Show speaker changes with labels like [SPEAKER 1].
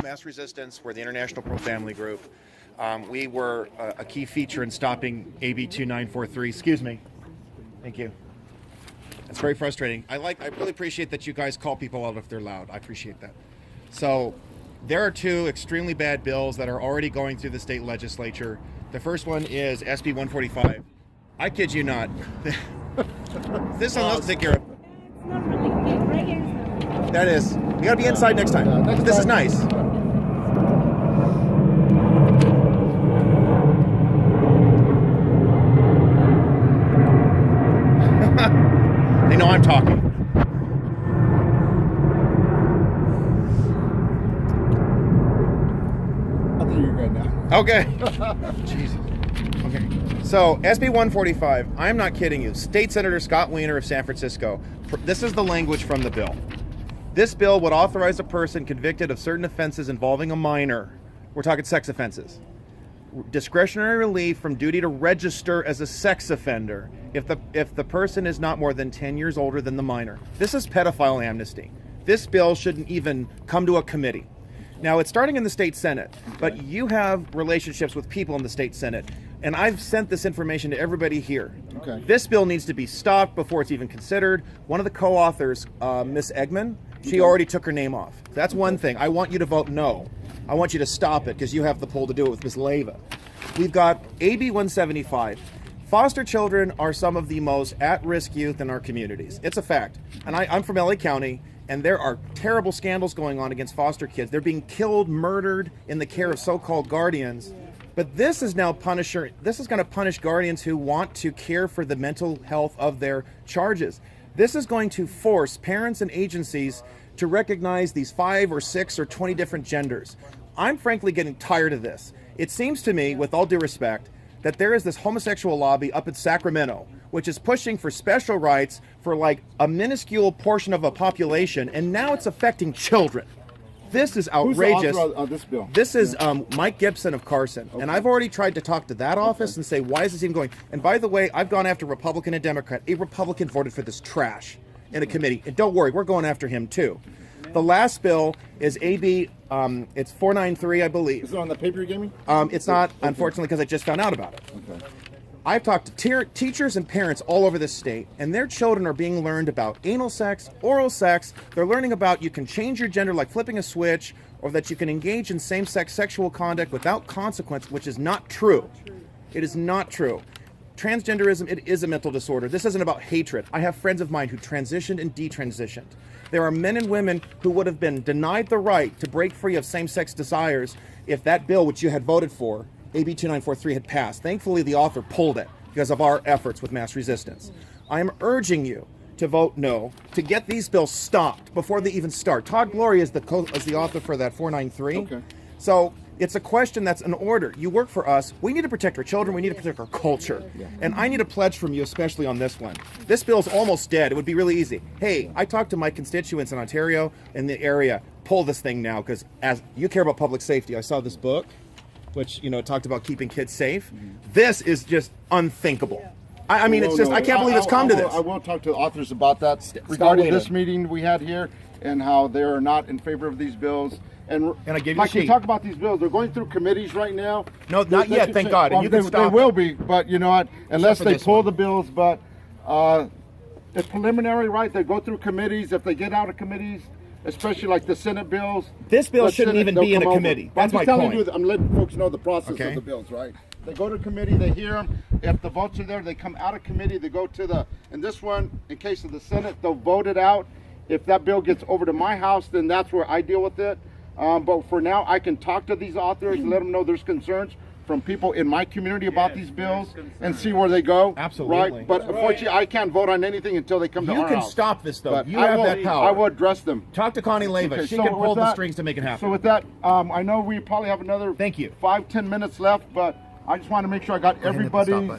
[SPEAKER 1] Mass Resistance. We're the International Pro-Family Group. We were a key feature in stopping AB 2943. Excuse me. Thank you. It's very frustrating. I really appreciate that you guys call people out if they're loud. I appreciate that. So there are two extremely bad bills that are already going through the state legislature. The first one is SB 145. I kid you not. This one let's take care of.
[SPEAKER 2] It's not really big. Right here.
[SPEAKER 1] That is. You gotta be inside next time. This is nice. They know I'm talking.
[SPEAKER 3] I think you're good now.
[SPEAKER 1] Okay. Jesus. Okay. So, SB 145, I'm not kidding you. State Senator Scott Wiener of San Francisco. This is the language from the bill. This bill would authorize a person convicted of certain offenses involving a minor. We're talking sex offenses. Discretionary relief from duty to register as a sex offender if the person is not more than 10 years older than the minor. This is pedophile amnesty. This bill shouldn't even come to a committee. Now, it's starting in the state Senate, but you have relationships with people in the state Senate, and I've sent this information to everybody here.
[SPEAKER 3] Okay.
[SPEAKER 1] This bill needs to be stopped before it's even considered. One of the co-authors, Miss Eggman, she already took her name off. That's one thing. I want you to vote no. I want you to stop it because you have the pull to do it with Ms. Leyva. We've got AB 175. Foster children are some of the most at-risk youth in our communities. It's a fact. And I'm from LA County, and there are terrible scandals going on against foster kids. They're being killed, murdered in the care of so-called guardians. But this is now going to punish guardians who want to care for the mental health of their charges. This is going to force parents and agencies to recognize these 5 or 6 or 20 different genders. I'm frankly getting tired of this. It seems to me, with all due respect, that there is this homosexual lobby up in Sacramento, which is pushing for special rights for like a minuscule portion of a population, and now it's affecting children. This is outrageous.
[SPEAKER 3] Who's the author of this bill?
[SPEAKER 1] This is Mike Gibson of Carson. Okay. And I've already tried to talk to that office and say, why is this even going? And by the way, I've gone after Republican and Democrat. A Republican voted for this trash in a committee. And don't worry, we're going after him too. The last bill is AB, it's 493, I believe.
[SPEAKER 3] Is it on the paper you gave me?
[SPEAKER 1] It's not, unfortunately, because I just found out about it.
[SPEAKER 3] Okay.
[SPEAKER 1] I've talked to teachers and parents all over this state, and their children are being learned about anal sex, oral sex. They're learning about you can change your gender like flipping a switch, or that you can engage in same-sex sexual conduct without consequence, which is not true. It is not true. Transgenderism, it is a mental disorder. This isn't about hatred. I have friends of mine who transitioned and detransitioned. There are men and women who would have been denied the right to break free of same-sex desires if that bill, which you had voted for, AB 2943, had passed. Thankfully, the author pulled it because of our efforts with Mass Resistance. I am urging you to vote no, to get these bills stopped before they even start. Todd Gloria is the author for that 493.
[SPEAKER 3] Okay.
[SPEAKER 1] So it's a question that's an order. You work for us. We need to protect our children. We need to protect our culture. Yeah. And I need a pledge from you, especially on this one. This bill's almost dead. It would be really easy. Hey, I talked to my constituents in Ontario, in the area. Pull this thing now, because as you care about public safety, I saw this book, which, talked about keeping kids safe. Mm-hmm. This is just unthinkable. I mean, it's just, I can't believe it's come to this.
[SPEAKER 3] I will talk to the authors about that regarding this meeting we had here and how they're not in favor of these bills. And
[SPEAKER 1] I gave you
[SPEAKER 3] Mike,
[SPEAKER 1] a sheet.
[SPEAKER 3] you talk about these bills. They're going through committees right now.
[SPEAKER 1] No, not yet, thank God. And you can stop.
[SPEAKER 3] They will be, but you know what? Unless they pull the bills, but it's preliminary, right? They go through committees. If they get out of committees, especially like the Senate bills.
[SPEAKER 1] This bill shouldn't even be in a committee. That's my point.
[SPEAKER 3] I'm letting folks know the process of the bills, right? They go to committee, they hear them. If the votes are there, they come out of committee, they go to the, and this one, in case of the Senate, they'll vote it out. If that bill gets over to my house, then that's where I deal with it. But for now, I can talk to these authors and let them know there's concerns from people in my community about these bills and see where they go.
[SPEAKER 1] Absolutely.
[SPEAKER 3] Right? But unfortunately, I can't vote on anything until they come to our house.
[SPEAKER 1] You can stop this, though.
[SPEAKER 3] But
[SPEAKER 1] you have that power.
[SPEAKER 3] I will address them.
[SPEAKER 1] Talk to Connie Leyva.
[SPEAKER 3] Okay,
[SPEAKER 1] she
[SPEAKER 3] so
[SPEAKER 1] can pull the
[SPEAKER 3] that,
[SPEAKER 1] strings to make it happen.
[SPEAKER 3] So with that, I know we probably have another 5-10 minutes left, but I just want to make sure I got everybody's